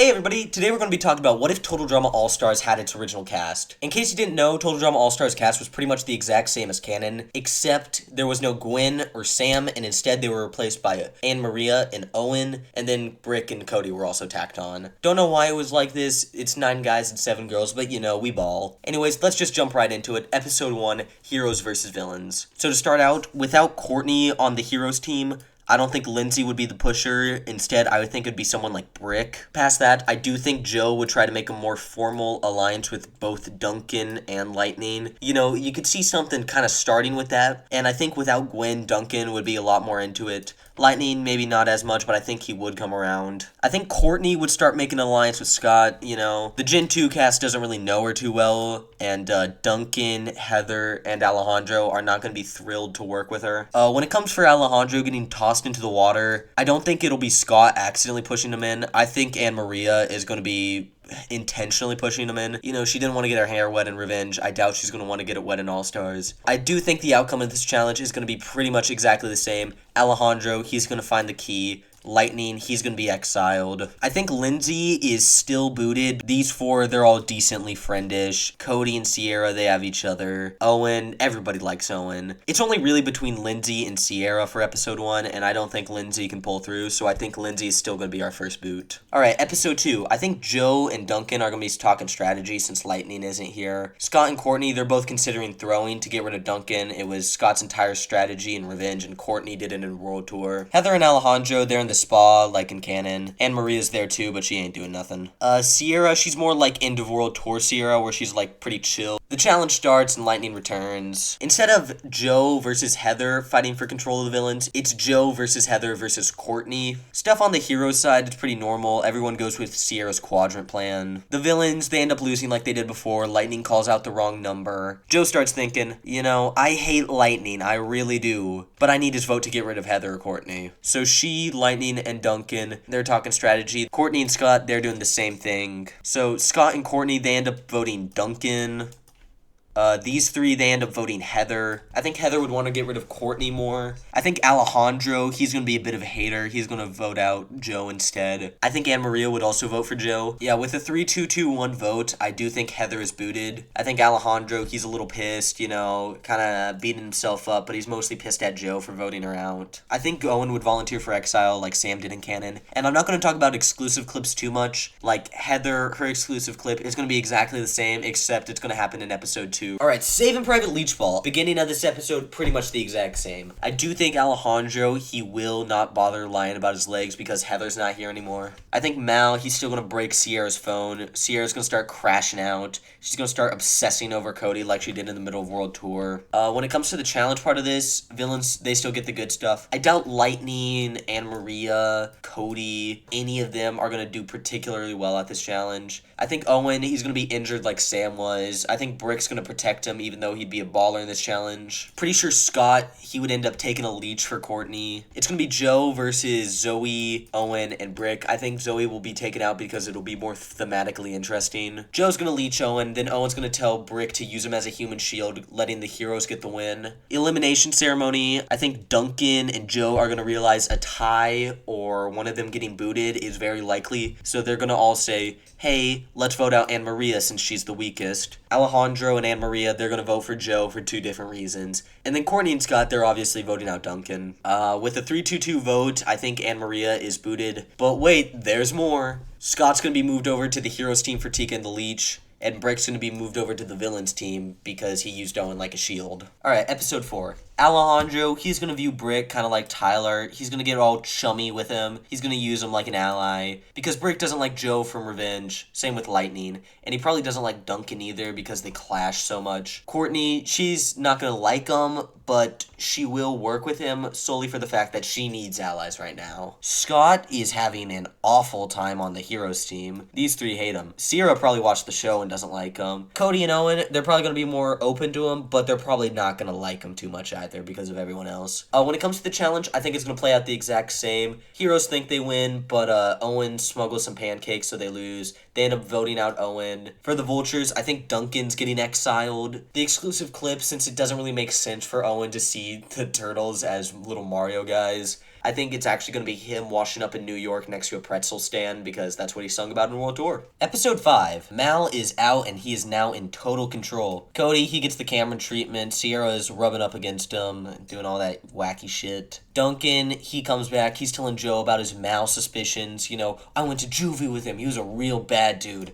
Hey everybody, today we're going to be talking about what if Total Drama All-Stars had its original cast. In case you didn't know, Total Drama All-Stars cast was pretty much the exact same as canon, except there was no Gwen or Sam, and instead they were replaced by Anne Maria and Owen, and then Brick and Cody were also tacked on. Don't know why it was like this, it's 9 guys and 7 girls, but you know, we ball. Anyways, let's just jump right into it. Episode 1, Heroes vs. Villains. So to start out, without Courtney on the Heroes team, I don't think Lindsay would be the pusher. Instead, I would think it'd be someone like Brick. Past that, I do think Joe would try to make a more formal alliance with both Duncan and Lightning. You know, you could see something kind of starting with that. And I think without Gwen, Duncan would be a lot more into it. Lightning, maybe not as much, but I think he would come around. I think Courtney would start making an alliance with Scott, you know. The Gen 2 cast doesn't really know her too well, and Duncan, Heather, and Alejandro are not going to be thrilled to work with her. When it comes for Alejandro getting tossed into the water, I don't think it'll be Scott accidentally pushing him in. I think Anne Maria is going to be intentionally pushing him in. You know, she didn't want to get her hair wet in Revenge. I doubt she's going to want to get it wet in All-Stars. I do think the outcome of this challenge is going to be pretty much exactly the same. Alejandro, he's going to find the key. Lightning, he's going to be exiled. I think Lindsay is still booted. These 4, they're all decently friendish. Cody and Sierra, they have each other. Owen, everybody likes Owen. It's only really between Lindsay and Sierra for episode 1, and I don't think Lindsay can pull through, so I think Lindsay is still going to be our first boot. Alright, episode 2. I think Joe and Duncan are going to be talking strategy since Lightning isn't here. Scott and Courtney, they're both considering throwing to get rid of Duncan. It was Scott's entire strategy in Revenge, and Courtney did it in World Tour. Heather and Alejandro, they're in the spa, like in canon. Anne Maria's there too, but she ain't doing nothing. Sierra, she's more like end of World Tour Sierra, where she's like pretty chill. The challenge starts and Lightning returns. Instead of Joe versus Heather fighting for control of the villains, it's Joe versus Heather versus Courtney. Stuff on the hero side is pretty normal. Everyone goes with Sierra's quadrant plan. The villains, they end up losing like they did before. Lightning calls out the wrong number. Joe starts thinking, you know, I hate Lightning, I really do, but I need his vote to get rid of Heather or Courtney. So she, Lightning, and Duncan, they're talking strategy. Courtney and Scott, they're doing the same thing. So Scott and Courtney, they end up voting Duncan. These 3, they end up voting Heather. I think Heather would want to get rid of Courtney more. I think Alejandro, he's going to be a bit of a hater. He's going to vote out Joe instead. I think Anne Maria would also vote for Joe. Yeah, with a 3-2-2-1 vote, I do think Heather is booted. I think Alejandro, he's a little pissed, you know, kind of beating himself up, but he's mostly pissed at Joe for voting her out. I think Owen would volunteer for exile like Sam did in canon. And I'm not going to talk about exclusive clips too much. Like Heather, her exclusive clip is going to be exactly the same, except it's going to happen in episode 2. Alright, Saving Private Leechball. Beginning of this episode, pretty much the exact same. I do think Alejandro, he will not bother lying about his legs because Heather's not here anymore. I think Mal, he's still going to break Sierra's phone. Sierra's going to start crashing out. She's going to start obsessing over Cody like she did in the middle of World Tour. When it comes to the challenge part of this, villains, they still get the good stuff. I doubt Lightning, Anne Maria, Cody, any of them are going to do particularly well at this challenge. I think Owen, he's going to be injured like Sam was. I think Brick's going to protect him even though he'd be a baller in this challenge. Pretty sure Scott, he would end up taking a leech for Courtney. It's going to be Joe versus Zoe, Owen, and Brick. I think Zoe will be taken out because it'll be more thematically interesting. Joe's going to leech Owen, then Owen's going to tell Brick to use him as a human shield, letting the heroes get the win. Elimination ceremony, I think Duncan and Joe are going to realize a tie or one of them getting booted is very likely, so they're going to all say, hey, let's vote out Anne Maria since she's the weakest. Alejandro and Anne Maria, they're going to vote for Joe for 2 different reasons. And then Courtney and Scott, they're obviously voting out Duncan. With a 3-2-2 vote, I think Anne Maria is booted. But wait, there's more. Scott's going to be moved over to the heroes team for Tika and the Leech. And Brick's going to be moved over to the villains team because he used Owen like a shield. Alright, episode 4. Alejandro, he's going to view Brick kind of like Tyler. He's going to get all chummy with him. He's going to use him like an ally. Because Brick doesn't like Joe from Revenge. Same with Lightning. And he probably doesn't like Duncan either because they clash so much. Courtney, she's not going to like him, but she will work with him solely for the fact that she needs allies right now. Scott is having an awful time on the heroes team. These 3 hate him. Sierra probably watched the show and doesn't like him. Cody and Owen, they're probably going to be more open to him, but they're probably not going to like him too much either because of everyone else. When it comes to the challenge, I think it's going to play out the exact same. Heroes think they win, but Owen smuggles some pancakes so they lose. They end up voting out Owen. For the Vultures, I think Duncan's getting exiled. The exclusive clip, since it doesn't really make sense for Owen to see the turtles as little Mario guys, I think it's actually going to be him washing up in New York next to a pretzel stand because that's what he sung about in World Tour. Episode 5. Mal is out and he is now in total control. Cody, he gets the Cameron treatment. Sierra is rubbing up against him, doing all that wacky shit. Duncan, he comes back. He's telling Joe about his Mal suspicions. You know, I went to juvie with him. He was a real bad dude.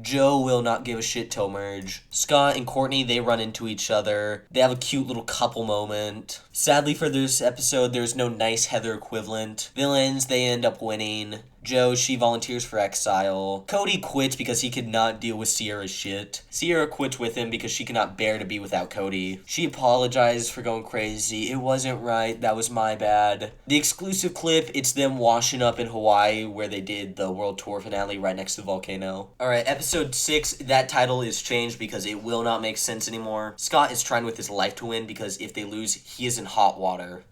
Joe will not give a shit till merge. Scott and Courtney, they run into each other. They have a cute little couple moment. Sadly for this episode, there's no nice Heather equivalent. Villains, they end up winning. Joe, she volunteers for exile. Cody quits because he could not deal with Sierra's shit. Sierra quits with him because she cannot bear to be without Cody. She apologizes for going crazy. It wasn't right. That was my bad. The exclusive clip, it's them washing up in Hawaii where they did the World Tour finale right next to the volcano. Alright, episode 6, that title is changed because it will not make sense anymore. Scott is trying with his life to win because if they lose, he is in hot water.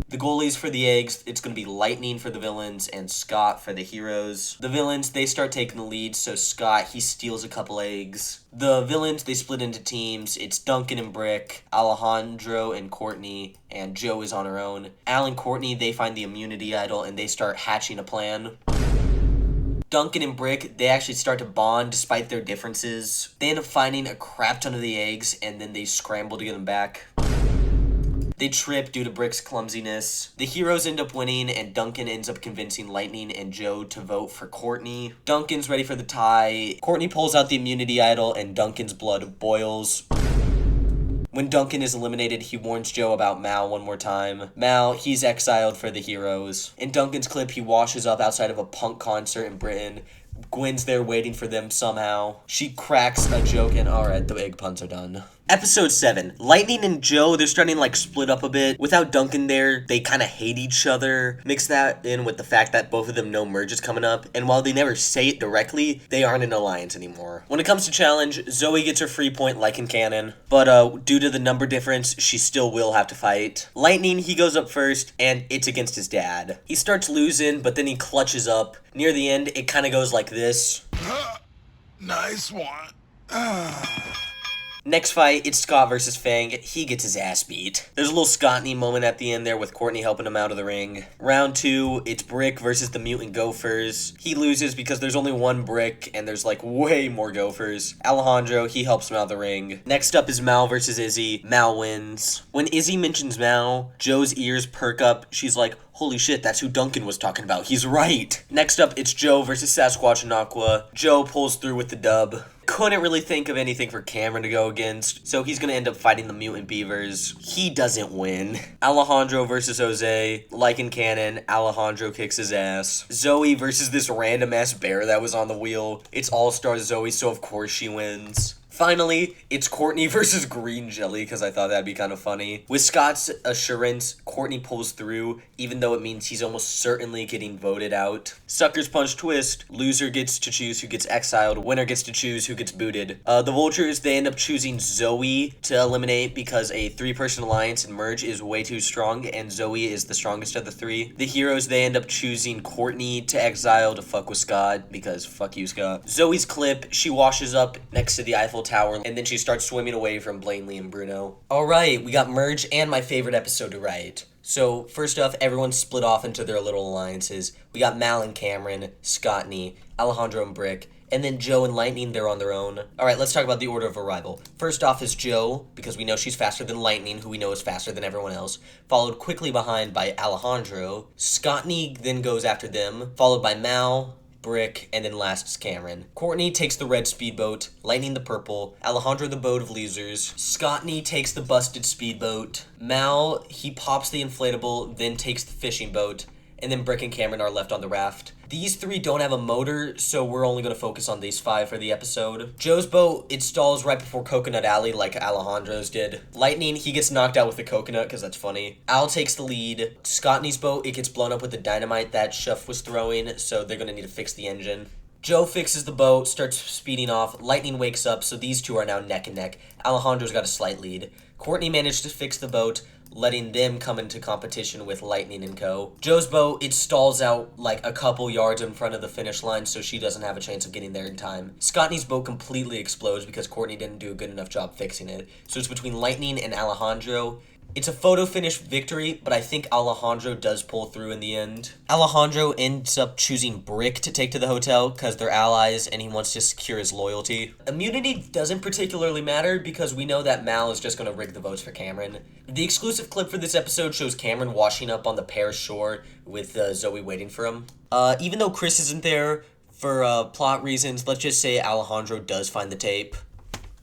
The goalies for the eggs, it's going to be Lightning for the villains and Scott for the heroes. The villains, they start taking the lead, so Scott, he steals a couple eggs. The villains, they split into teams. It's Duncan and Brick, Alejandro and Courtney, and Joe is on her own. Al and Courtney, they find the immunity idol and they start hatching a plan. Duncan and Brick, they actually start to bond despite their differences. They end up finding a crap ton of the eggs and then they scramble to get them back. They trip due to Brick's clumsiness. The heroes end up winning, and Duncan ends up convincing Lightning and Joe to vote for Courtney. Duncan's ready for the tie. Courtney pulls out the immunity idol, and Duncan's blood boils. When Duncan is eliminated, he warns Joe about Mal one more time. Mal, he's exiled for the heroes. In Duncan's clip, he washes up outside of a punk concert in Britain. Gwen's there waiting for them somehow. She cracks a joke and alright, the egg puns are done. Episode 7. Lightning and Joe, they're starting to like split up a bit. Without Duncan there, they kind of hate each other. Mix that in with the fact that both of them know merge is coming up. And while they never say it directly, they aren't an alliance anymore. When it comes to challenge, Zoe gets her free point like in canon. But due to the number difference, she still will have to fight. Lightning, he goes up first, and it's against his dad. He starts losing, but then he clutches up. Near the end, it kind of goes like this. Nice one. Next fight, it's Scott versus Fang. He gets his ass beat. There's a little Scottney moment at the end there with Courtney helping him out of the ring. Round 2, it's Brick versus the Mutant Gophers. He loses because there's only one Brick and there's like way more Gophers. Alejandro, he helps him out of the ring. Next up is Mal versus Izzy. Mal wins. When Izzy mentions Mal, Joe's ears perk up. She's like, holy shit, that's who Duncan was talking about. He's right. Next up, it's Joe versus Sasquatch and Aqua. Joe pulls through with the dub. Couldn't really think of anything for Cameron to go against, so he's gonna end up fighting the Mutant Beavers. He doesn't win. Alejandro versus Jose. Like in canon, Alejandro kicks his ass. Zoe versus this random ass bear that was on the wheel. It's All-Star Zoe, so of course she wins. Finally, it's Courtney versus Green Jelly, because I thought that'd be kind of funny. With Scott's assurance, Courtney pulls through, even though it means he's almost certainly getting voted out. Sucker's Punch twist. Loser gets to choose who gets exiled. Winner gets to choose who gets booted. The Vultures, they end up choosing Zoe to eliminate because a 3-person alliance and merge is way too strong, and Zoe is the strongest of the 3. The Heroes, they end up choosing Courtney to exile to fuck with Scott, because fuck you, Scott. Zoe's clip, she washes up next to the Eiffel Tower, and then she starts swimming away from Blanley and Bruno. Alright, we got merge and my favorite episode to write. So, first off, everyone split off into their little alliances. We got Mal and Cameron, Scottney, Alejandro and Brick, and then Joe and Lightning, they're on their own. Alright, let's talk about the order of arrival. First off is Joe, because we know she's faster than Lightning, who we know is faster than everyone else, followed quickly behind by Alejandro. Scottney then goes after them, followed by Mal, Brick, and then last is Cameron. Courtney takes the red speedboat, Lightning the purple, Alejandro the boat of losers. Scottney takes the busted speedboat. Mal, he pops the inflatable, then takes the fishing boat, and then Brick and Cameron are left on the raft. These 3 don't have a motor, so we're only going to focus on these 5 for the episode. Joe's boat, it stalls right before Coconut Alley like Alejandro's did. Lightning, he gets knocked out with the coconut because that's funny. Al takes the lead. Scottney's boat, it gets blown up with the dynamite that Shuff was throwing, so they're going to need to fix the engine. Joe fixes the boat, starts speeding off. Lightning wakes up, so these 2 are now neck and neck. Alejandro's got a slight lead. Courtney managed to fix the boat, letting them come into competition with Lightning and co. Joe's boat, it stalls out like a couple yards in front of the finish line, so she doesn't have a chance of getting there in time. Scottney's boat completely explodes because Courtney didn't do a good enough job fixing it. So it's between Lightning and Alejandro. It's a photo finish victory, but I think Alejandro does pull through in the end. Alejandro ends up choosing Brick to take to the hotel because they're allies and he wants to secure his loyalty. Immunity doesn't particularly matter because we know that Mal is just going to rig the votes for Cameron. The exclusive clip for this episode shows Cameron washing up on the Paris shore with Zoe waiting for him. Even though Chris isn't there, for plot reasons, let's just say Alejandro does find the tape.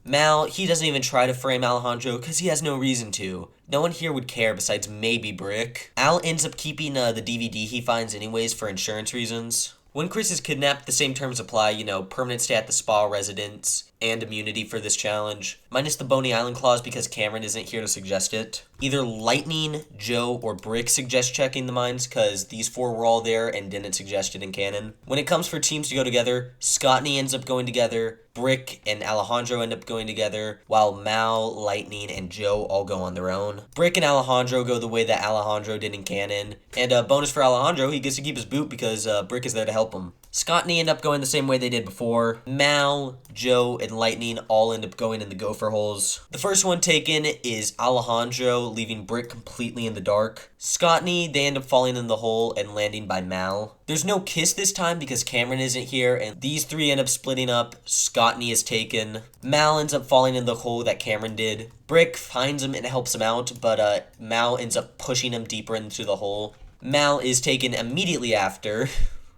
Mal, he doesn't even try to frame Alejandro because he has no reason to. No one here would care besides maybe Brick. Al ends up keeping the DVD he finds anyways for insurance reasons. When Chris is kidnapped, the same terms apply, permanent stay at the spa residence and immunity for this challenge. Minus the Boney Island clause because Cameron isn't here to suggest it. Either Lightning, Joe, or Brick suggest checking the minds because these four were all there and didn't suggest it in canon. When it comes for teams to go together, Scottney ends up going together, Brick and Alejandro end up going together, while Mal, Lightning, and Joe all go on their own. Brick and Alejandro go the way that Alejandro did in canon. And bonus for Alejandro, he gets to keep his boot because Brick is there to help him. Scottney end up going the same way they did before. Mal, Joe, and Lightning all end up going in the gopher holes. The first one taken is Alejandro, leaving Brick completely in the dark. Scottney, they end up falling in the hole and landing by Mal. There's no kiss this time because Cameron isn't here, and these three end up splitting up. Scottney is taken. Mal ends up falling in the hole that Cameron did. Brick finds him and helps him out, but Mal ends up pushing him deeper into the hole. Mal is taken immediately after.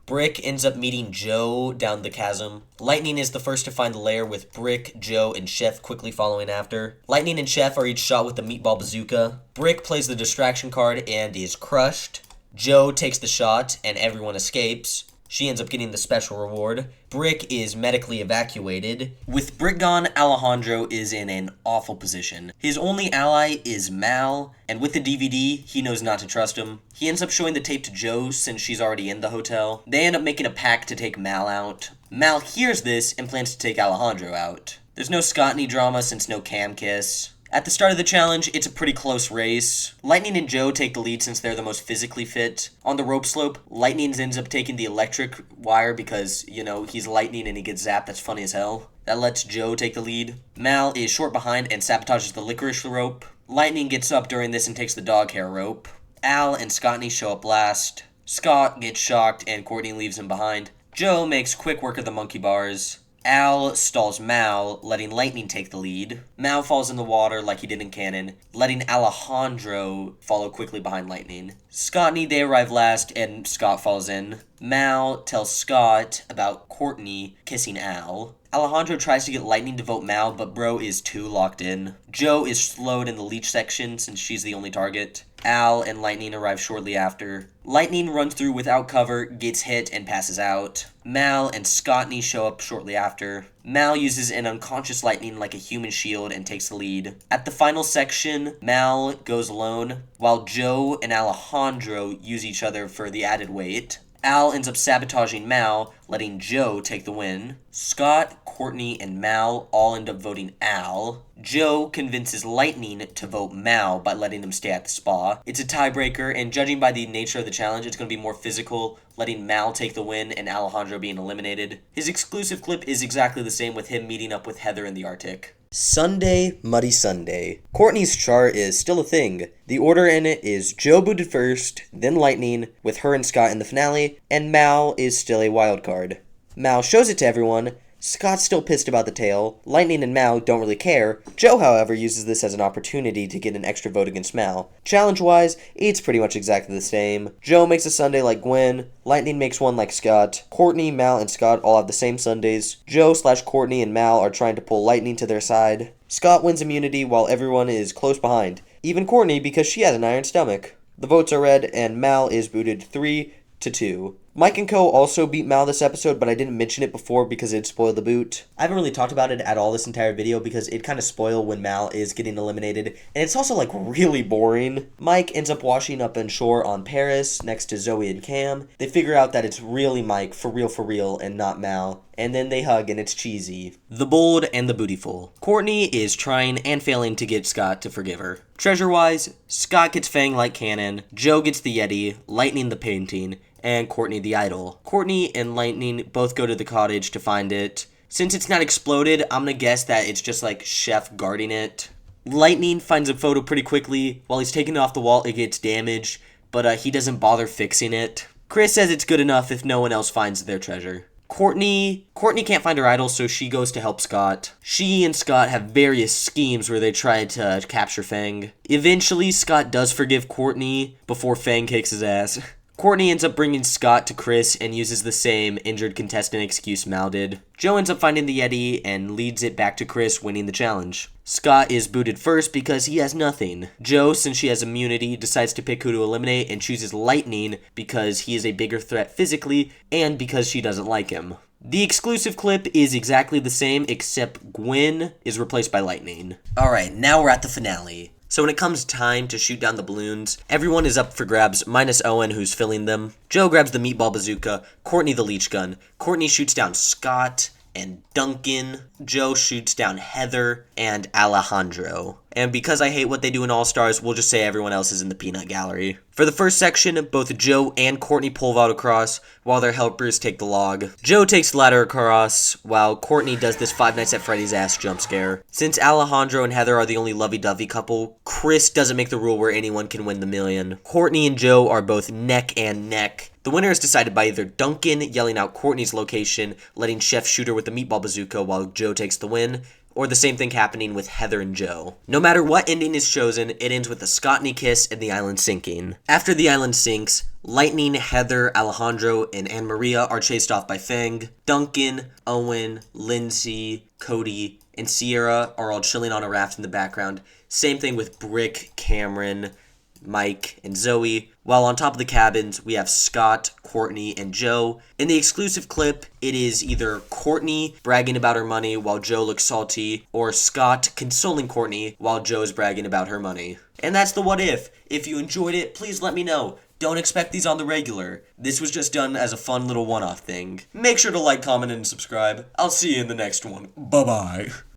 Brick ends up meeting Joe down the chasm. Lightning is the first to find the lair with Brick, Joe, and Chef quickly following after. Lightning and Chef are each shot with the meatball bazooka. Brick plays the distraction card and is crushed. Joe takes the shot and everyone escapes. She ends up getting the special reward. Brick is medically evacuated. With Brick gone, Alejandro is in an awful position. His only ally is Mal, and with the DVD, he knows not to trust him. He ends up showing the tape to Joe since she's already in the hotel. They end up making a pact to take Mal out. Mal hears this and plans to take Alejandro out. There's no Scottney drama since no cam kiss. At the start of the challenge, it's a pretty close race. Lightning and Joe take the lead since they're the most physically fit. On the rope slope, Lightning ends up taking the electric wire because, he's Lightning and he gets zapped. That's funny as hell. That lets Joe take the lead. Mal is short behind and sabotages the licorice rope. Lightning gets up during this and takes the dog hair rope. Al and Scottney show up last. Scott gets shocked and Courtney leaves him behind. Joe makes quick work of the monkey bars. Al stalls Mal, letting Lightning take the lead. Mal falls in the water like he did in canon, letting Alejandro follow quickly behind Lightning. Scottney, they arrive last, and Scott falls in. Mal tells Scott about Courtney kissing Al. Alejandro tries to get Lightning to vote Mal, but bro is too locked in. Joe is slowed in the leech section since she's the only target. Al and Lightning arrive shortly after. Lightning runs through without cover, gets hit, and passes out. Mal and Scottney show up shortly after. Mal uses an unconscious Lightning like a human shield and takes the lead. At the final section, Mal goes alone, while Joe and Alejandro use each other for the added weight. Al ends up sabotaging Mal, letting Joe take the win. Scott, Courtney, and Mal all end up voting Al. Joe convinces Lightning to vote Mal by letting him stay at the spa. It's a tiebreaker, and judging by the nature of the challenge, it's going to be more physical, letting Mal take the win and Alejandro being eliminated. His exclusive clip is exactly the same with him meeting up with Heather in the Arctic. Sunday, Muddy Sunday. Courtney's chart is still a thing. The order in it is Joe booted first, then Lightning, with her and Scott in the finale, and Mal is still a wild card. Mal shows it to everyone. Scott's still pissed about the tail. Lightning and Mal don't really care. Joe, however, uses this as an opportunity to get an extra vote against Mal. Challenge-wise, it's pretty much exactly the same. Joe makes a Sunday like Gwen. Lightning makes one like Scott. Courtney, Mal, and Scott all have the same Sundays. Joe/Courtney and Mal are trying to pull Lightning to their side. Scott wins immunity while everyone is close behind. Even Courtney because she has an iron stomach. The votes are red and Mal is booted 3-2. Mike and Co. also beat Mal this episode, but I didn't mention it before because it spoiled the boot. I haven't really talked about it at all this entire video because it kind of spoiled when Mal is getting eliminated, and it's also really boring. Mike ends up washing up on shore on Paris next to Zoe and Cam. They figure out that it's really Mike, for real, and not Mal, and then they hug and it's cheesy. The bold and the bootyful. Courtney is trying and failing to get Scott to forgive her. Treasure-wise, Scott gets Fang like cannon, Joe gets the Yeti, Lightning the painting, and Courtney the idol. Courtney and Lightning both go to the cottage to find it. Since it's not exploded, I'm gonna guess that it's just Chef guarding it. Lightning finds a photo pretty quickly. While he's taking it off the wall, it gets damaged, but he doesn't bother fixing it. Chris says it's good enough if no one else finds their treasure. Courtney can't find her idol, so she goes to help Scott. She and Scott have various schemes where they try to capture Fang. Eventually, Scott does forgive Courtney before Fang kicks his ass. Courtney ends up bringing Scott to Chris and uses the same injured contestant excuse Mal did. Joe ends up finding the Yeti and leads it back to Chris, winning the challenge. Scott is booted first because he has nothing. Joe, since she has immunity, decides to pick who to eliminate and chooses Lightning because he is a bigger threat physically and because she doesn't like him. The exclusive clip is exactly the same except Gwen is replaced by Lightning. Alright, now we're at the finale. So when it comes time to shoot down the balloons, everyone is up for grabs, minus Owen, who's filling them. Joe grabs the meatball bazooka, Courtney the leech gun. Courtney shoots down Scott and Duncan. Joe shoots down Heather and Alejandro. And because I hate what they do in All-Stars, we'll just say everyone else is in the peanut gallery. For the first section, both Joe and Courtney pole vault across, while their helpers take the log. Joe takes the ladder across, while Courtney does this Five Nights at Freddy's ass jump scare. Since Alejandro and Heather are the only lovey-dovey couple, Chris doesn't make the rule where anyone can win the million. Courtney and Joe are both neck and neck. The winner is decided by either Duncan yelling out Courtney's location, letting Chef shoot her with the meatball bazooka while Joe takes the win, or the same thing happening with Heather and Joe. No matter what ending is chosen, it ends with a Scottney kiss and the island sinking. After the island sinks, Lightning, Heather, Alejandro, and Anne Maria are chased off by Fang. Duncan, Owen, Lindsay, Cody, and Sierra are all chilling on a raft in the background. Same thing with Brick, Cameron, Mike, and Zoe, while on top of the cabins, we have Scott, Courtney, and Joe. In the exclusive clip, it is either Courtney bragging about her money while Joe looks salty, or Scott consoling Courtney while Joe's bragging about her money. And that's the what if. If you enjoyed it, please let me know. Don't expect these on the regular. This was just done as a fun little one-off thing. Make sure to like, comment, and subscribe. I'll see you in the next one. Bye-bye.